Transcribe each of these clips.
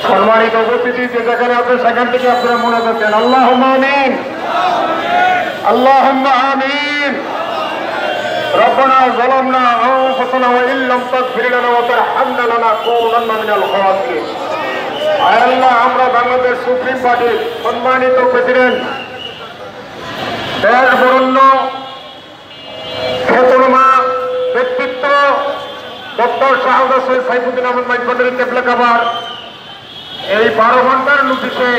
সম্মানিত উপস্থিতি, যে যেখানে আপনি সেখান থেকে আপনারা মনে করছেন আল্লাহুম্মা আমিন, আল্লাহুম্মা আমিন। রব্বানা যালামনা আনফুসানা ওয়া ইন লাম তাগফির লানা ওয়া তারহামনা লানাকুনান্না মিনাল খাসিরিন। আয় আল্লাহ, আমরা বাংলাদেশ সুপ্রিম পার্টির সম্মানিত প্রেসিডেন্ট, দেশ বরণ্য খ্যাতনামা ব্যক্তিত্ব ডক্টর শাহাদাত সৈয়দ সাইফুদ্দিন আহমদ মাইজভান্ডারী তেবলেকাবার এই 12 ঘন্টার নোটিশে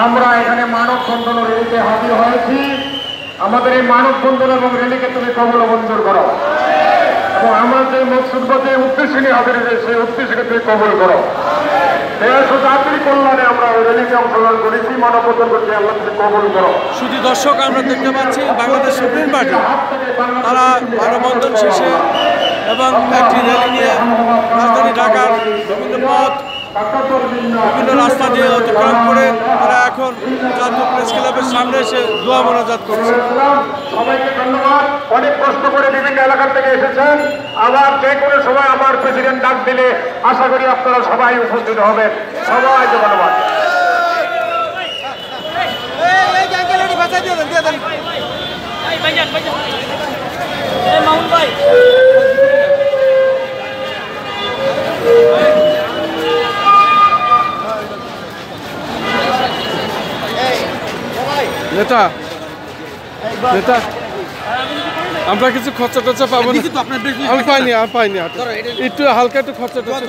আমরা এখানে মানববন্ধন ও র্যালিতে হাজির হয়েছি। আমাদের এই মানববন্ধন এবং র্যালিকে তুমি কবুল মঞ্জুর করো এবং আমরা যে মকসুদবাদী উদ্দেশ্যে নিয়ে হাজির হয়েছি সেই উদ্দেশ্যকে তুমি কবুল করো। দেশ ও জাতির কল্যাণে আমরা ওই র্যালিতে অংশগ্রহণ করেছি, মানববন্ধন করছি, আল্লাহ তুমি কবুল করো। শুধু দর্শক, আমরা দেখতে পাচ্ছি বাংলাদেশ সুপ্রিম পার্টি তারা মানববন্ধন শেষে এবং একটি র্যালি নিয়ে রাজধানী ঢাকার বিভিন্ন পথ বিভিন্ন রাস্তা দিয়ে অতিক্রম করে তারা এখন জাতীয় প্রেস ক্লাবের সামনে এসে দোয়া মোনাজাত করছে। সবাইকে ধন্যবাদ, অনেক কষ্ট করে বিভিন্ন এলাকা থেকে এসেছেন। আবার যে কোনো সময় আমার প্রেসিডেন্ট ডাক দিলে আশা করি আপনারা সবাই উপস্থিত হবেন। সবাইকে ধন্যবাদ। নেতা নেতা আমরা কিছু খরচা টরচা পাবো না? আমি পাইনি একটু হালকা একটু খরচা টরচা।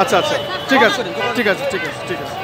আচ্ছা আচ্ছা, ঠিক আছে ঠিক আছে ঠিক আছে ঠিক আছে।